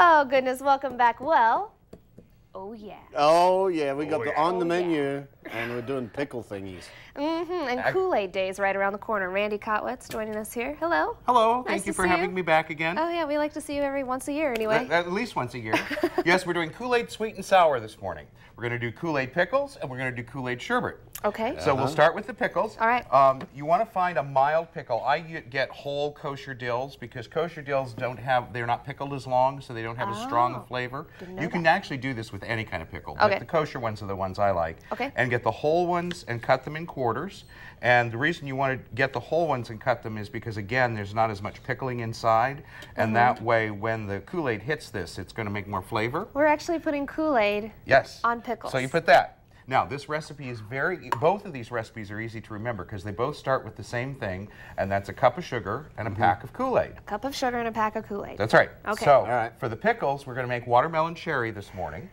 Oh, goodness, welcome back. Well, oh, yeah. Oh, yeah, we got the on the Oh, menu, and we're doing pickle thingies. And Kool Aid Day is right around the corner. Randy Kottwitz joining us here. Hello. Hello, Nice thank you to for see having you. me back again. Oh, yeah, we like to see you every once a year anyway. At least once a year. Yes, we're doing Kool Aid Sweet and Sour this morning. We're going to do Kool Aid Pickles, and we're going to do Kool Aid Sherbet. Okay. So we'll start with the pickles. All right. You want to find a mild pickle. I get whole kosher dills because kosher dills they're not pickled as long, so they don't have as strong a flavor. You can actually do this with any kind of pickle, but the kosher ones are the ones I like. Okay. And get the whole ones and cut them in quarters. And the reason you want to get the whole ones and cut them is because, again, there's not as much pickling inside, and that way when the Kool-Aid hits this, it's going to make more flavor. We're actually putting Kool-Aid on pickles. So you put that. Now, this recipe is both of these recipes are easy to remember because they both start with the same thing, and that's a cup of sugar and a pack of Kool-Aid. A cup of sugar and a pack of Kool-Aid. That's right. Okay. So, for the pickles, we're going to make watermelon cherry this morning.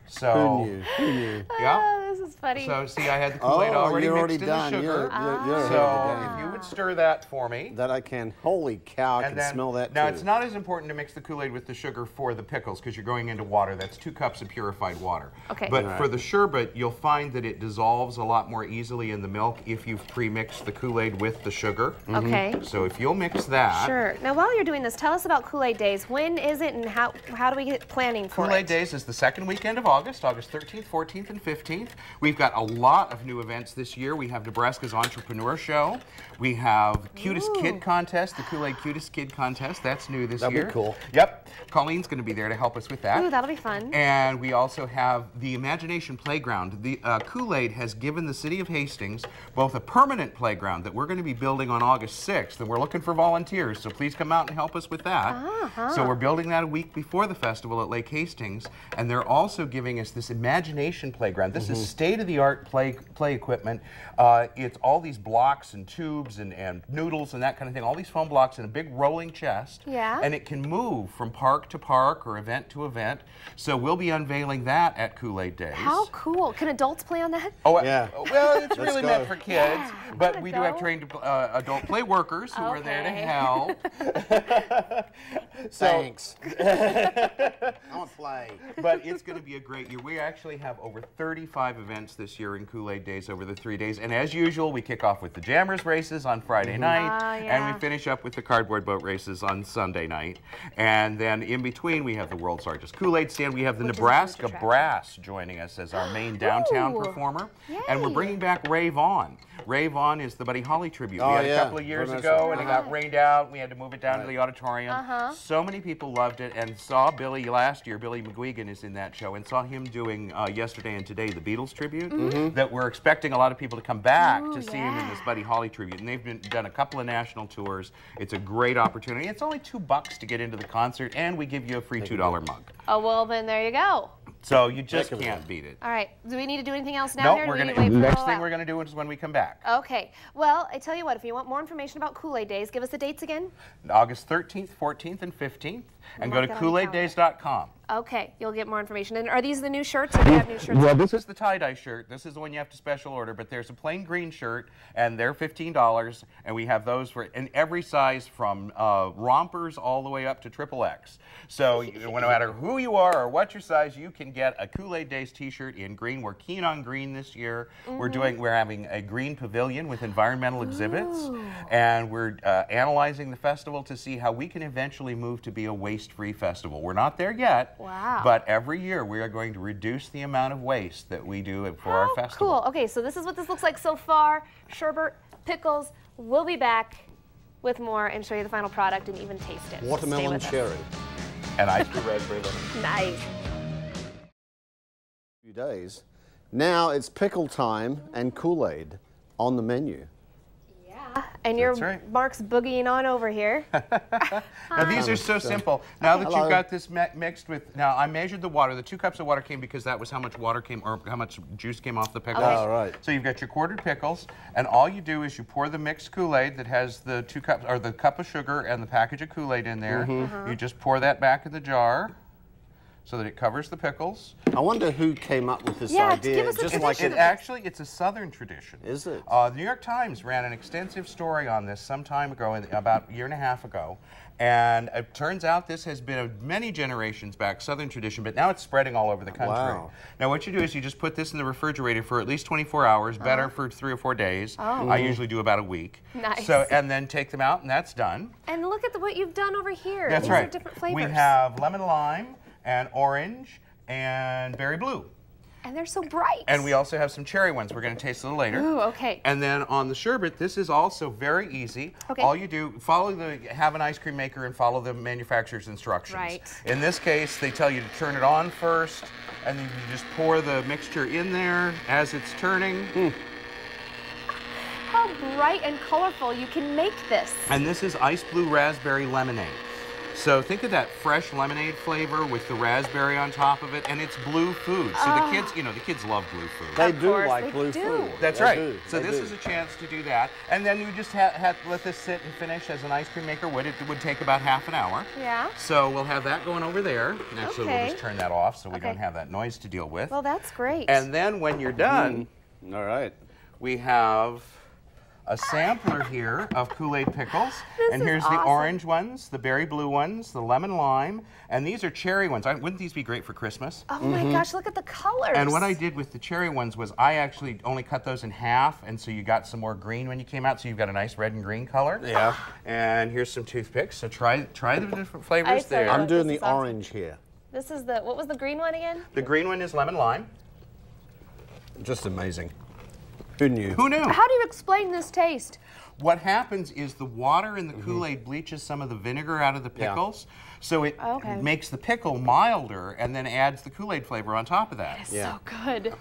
So, Who knew? Who knew? Yeah. Oh, this is funny. So, see, I had the Kool-Aid already mixed in the sugar. You're So, if you would stir that for me. That I can. Holy cow, I can smell that Now, too. it's not as important to mix the Kool-Aid with the sugar for the pickles because you're going into water. That's 2 cups of purified water. Okay. But for the sherbet, you'll find that it dissolves a lot more easily in the milk if you've pre-mixed the Kool-Aid with the sugar. Okay. So if you'll mix that. Sure. Now, while you're doing this, tell us about Kool-Aid Days. When is it and how do we get planning for it? Kool-Aid Days is the second weekend of August, August 13th, 14th, and 15th. We've got a lot of new events this year. We have Nebraska's Entrepreneur Show. We have Cutest Kid Contest, the Kool-Aid Cutest Kid Contest. That's new this year. That'd be cool. Yep. Colleen's going to be there to help us with that. Ooh, that'll be fun. And we also have the Imagination Playground. The Kool-Aid has given the city of Hastings both a permanent playground that we're going to be building on August 6th, and we're looking for volunteers, so please come out and help us with that. So we're building that a week before the festival at Lake Hastings, and they're also giving us this Imagination Playground. This is state-of-the-art play equipment. It's all these blocks and tubes and noodles and that kind of thing, all these foam blocks in a big rolling chest. Yeah. And it can move from park to park or event to event. So we'll be unveiling that at Kool-Aid Days. How cool. Can adults play on that? Oh, yeah. Well, it's really meant for kids, but we do have go. trained adult play workers who are there to help. Thanks. I want to play. But it's going to be a great year. We actually have over 35 events this year in Kool-Aid Days over the 3 days. And as usual, we kick off with the Jammers races on Friday night, and we finish up with the cardboard boat races on Sunday night. And then in between, we have the world's largest Kool-Aid stand. We have the Nebraska Brass joining us as our main downtown performer. And we're bringing back Ray Vaughn. Ray Vaughn is the Buddy Holly tribute. We had a couple of years ago, and it got rained out. We had to move it down to the auditorium. So many people loved it and saw Billy last year. Billy McGuigan is in that show, and saw him doing yesterday and today the Beatles tribute. That we're expecting a lot of people to come back to see him in this Buddy Holly tribute. And they've done a couple of national tours. It's a great opportunity. It's only $2 to get into the concert, and we give you a free $2 mug. Oh, well, then there you go. So you just can't beat it. All right. Do we need to do anything else now? No, next thing we're going to do is when we come back. Okay. Well, I tell you what, if you want more information about Kool-Aid Days, give us the dates again. August 13th, 14th, and 15th. And go to KoolAidDays.com. Okay, you'll get more information. And are these the new shirts, or do you have new shirts? Well, this is the tie-dye shirt. This is the one you have to special order, but there's a plain green shirt, and they're $15, and we have those in every size from rompers all the way up to XXX. So no matter who you are or what your size, you can get a Kool-Aid Days t-shirt in green. We're keen on green this year. We're having a green pavilion with environmental exhibits, and we're analyzing the festival to see how we can eventually move to be a waste-free festival. We're not there yet. Wow. But every year we are going to reduce the amount of waste that we do for our festival. Cool. Okay, so this is what this looks like so far. Sherbet, pickles. We'll be back with more and show you the final product and even taste it. Watermelon cherry. And iced raspberry lemon. Nice. Few days. Now it's pickle time and Kool-Aid on the menu. And your Mark's boogieing on over here. Now these are so simple. Now that you've got this mixed with, now I measured the water. The 2 cups of water came because that was how much water came, or how much juice came off the pickles. Oh, right. So you've got your quartered pickles, and all you do is you pour the mixed Kool-Aid that has the 2 cups, or the cup of sugar and the package of Kool-Aid in there. You just pour that back in the jar. so that it covers the pickles. I wonder who came up with this Yeah, idea. give us a Just like Actually, it's a Southern tradition. Is it? The New York Times ran an extensive story on this some time ago, about a year and a half ago. And it turns out this has been a many generations back Southern tradition, but now it's spreading all over the country. Wow. Now what you do is you just put this in the refrigerator for at least 24 hours, better for 3 or 4 days. I usually do about a week. Nice. So, and then take them out, and that's done. And look at what you've done over here. That's These right. are different flavors. We have lemon lime and orange and berry blue. And they're so bright. And we also have some cherry ones we're going to taste a little later. Ooh, okay. And then on the sherbet, this is also very easy. Okay. All you do, have an ice cream maker and follow the manufacturer's instructions. Right. In this case, they tell you to turn it on first, and then you just pour the mixture in there as it's turning. How bright and colorful you can make this. And this is ice blue raspberry lemonade. So think of that fresh lemonade flavor with the raspberry on top of it, and it's blue food. So the kids, the kids love blue food. They Of do course, like they blue do. food. That's They right. do. So They this do. is a chance to do that. And then you just let this sit and finish as an ice cream maker would. It would take about half an hour. Yeah. So we'll have that going over there. And actually, we'll Okay. just turn that off so we Okay. don't have that noise to deal with. Well, that's great. And then when you're done, All right. we have a sampler here of Kool Aid pickles. This And is here's the awesome. orange ones, the berry blue ones, the lemon lime, and these are cherry ones. Wouldn't these be great for Christmas? Oh my gosh, look at the colors. And what I did with the cherry ones was I actually only cut those in half, and so you got some more green when you came out, so you've got a nice red and green color. Yeah. And here's some toothpicks, so try the different flavors I there. saw I'm doing this the is awesome. orange here. This is the, what was the green one again? The green one is lemon lime. Just amazing. Who knew? Who knew? How do you explain this taste? What happens is the water in the Kool-Aid bleaches some of the vinegar out of the Yeah. pickles, so it Okay. makes the pickle milder and then adds the Kool-Aid flavor on top of that. Yeah. So good.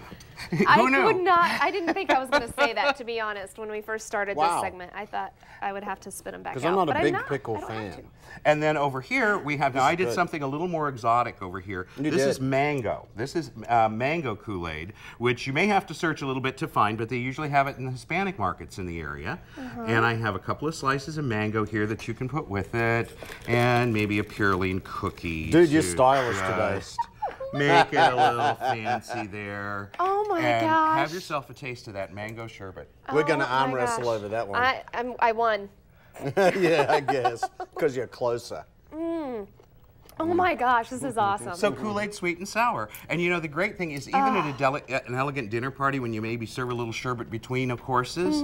Who knew? I didn't think I was going to say that, to be honest, when we first started Wow. this segment. I thought I would have to spit them back out. Because I'm not but a big not. pickle I don't have fan. to. And then over here we have, now This is I did good. something a little more exotic over here. You This did. is mango. This is mango Kool-Aid, which you may have to search a little bit to find, but they usually have it in the Hispanic markets in the area. And I have a couple of slices of mango here that you can put with it, and maybe a Pure Lean cookie. Dude, you're to stylish today. just Make it a little fancy there. Oh my and gosh. have yourself a taste of that mango sherbet. We're going to Oh my arm wrestle gosh. over that one. I won. Yeah, I guess. Because you're closer. Oh my gosh, this is awesome. So Kool-Aid sweet and sour. And you know, the great thing is even at an elegant dinner party when you maybe serve a little sherbet between of courses,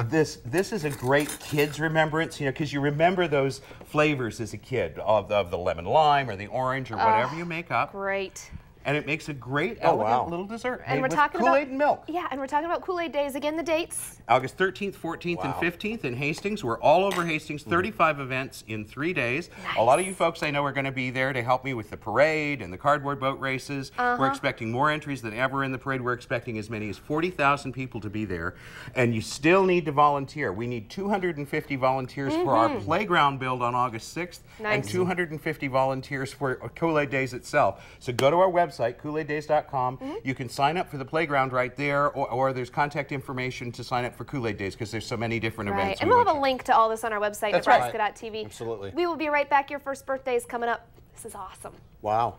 this is a great kid's remembrance, you know, because you remember those flavors as a kid of the lemon lime or the orange or whatever you make up. Great. And it makes a great, Oh, elegant wow. little dessert And made we're with talking Kool-Aid about and milk. Yeah, and we're talking about Kool-Aid days. Again, the dates. August 13th, 14th, and 15th in Hastings. We're all over Hastings, 35 events in 3 days. A lot of you folks I know are going to be there to help me with the parade and the cardboard boat races. We're expecting more entries than ever in the parade. We're expecting as many as 40,000 people to be there. And you still need to volunteer. We need 250 volunteers for our playground build on August 6th and Nice. 250 volunteers for Kool-Aid Days itself. So go to our website, KoolAidDays.com. You can sign up for the playground right there, or there's contact information to sign up for Kool-Aid Days because there's so many different Right. events. And we we'll have want a you- link to all this on our website, That's right. Nebraska.tv. Absolutely. We will be right back. Your first birthday is coming up. This is awesome. Wow.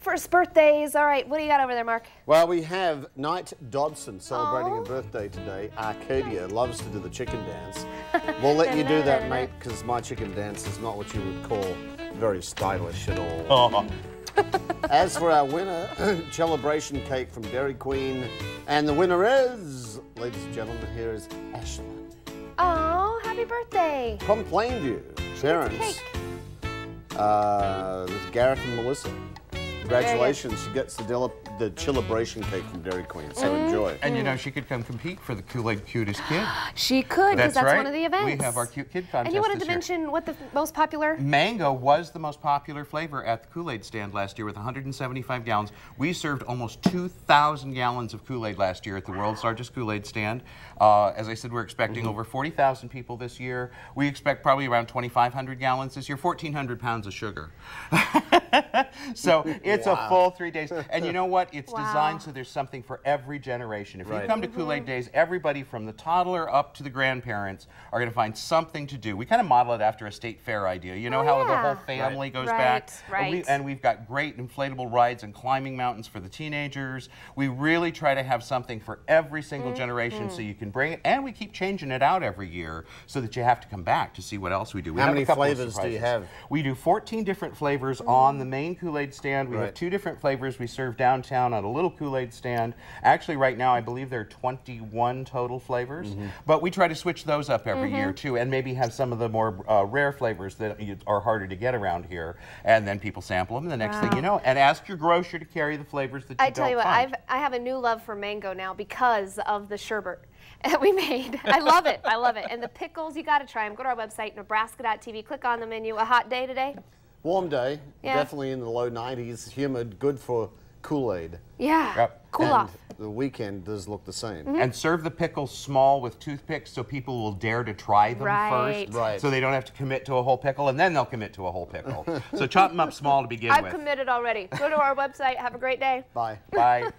First birthdays. All right, what do you got over there, Mark? Well, we have Knight Dodson celebrating Aw. a birthday today. Arcadia loves to do the chicken dance. We'll let you do that, mate, because my chicken dance is not what you would call very stylish at all. Oh. As for our winner, celebration cake from Dairy Queen. And the winner is, ladies and gentlemen, here is Ashlyn Oh, happy birthday. from Plainview. Parents, Cake. with Gareth and Melissa. Congratulations, she gets the celebration cake from Dairy Queen, so enjoy. And you know, she could come compete for the Kool-Aid Cutest Kid. She could, because that's right. one of the events. We have our Cute Kid contest And you wanted this to year. mention what the most popular? Mango was the most popular flavor at the Kool-Aid stand last year with 175 gallons. We served almost 2,000 gallons of Kool-Aid last year at the world's largest Kool-Aid stand. As I said, we're expecting over 40,000 people this year. We expect probably around 2,500 gallons this year, 1,400 pounds of sugar. So it's a full 3 days. And you know what? what? It's designed so there's something for every generation. If you come to Kool Aid Days, everybody from the toddler up to the grandparents are going to find something to do. We kind of model it after a state fair idea. You know how the whole family goes back? And we've got great inflatable rides and climbing mountains for the teenagers. We really try to have something for every single generation so you can bring it. And we keep changing it out every year so that you have to come back to see what else we do. How many flavors do you have? We do 14 different flavors on the main Kool Aid stand. We have 2 different flavors we serve downtown on a little Kool Aid stand. Actually, right now, I believe there are 21 total flavors. But we try to switch those up every year, too, and maybe have some of the more rare flavors that are harder to get around here. And then people sample them, and the next thing you know, and ask your grocer to carry the flavors that you don't find. I tell you what, I have a new love for mango now because of the sherbet that we made. I love it. I love it. And the pickles, you got to try them. Go to our website, nebraska.tv. Click on the menu. A hot day today? Warm day. Definitely in the low 90s. Humid. Good for Kool-Aid. Yeah. Cool off. The weekend does look the same. And serve the pickles small with toothpicks so people will dare to try them first. So they don't have to commit to a whole pickle, and then they'll commit to a whole pickle. So chop them up small to begin with. I've committed already. Go to our website. Have a great day. Bye. Bye.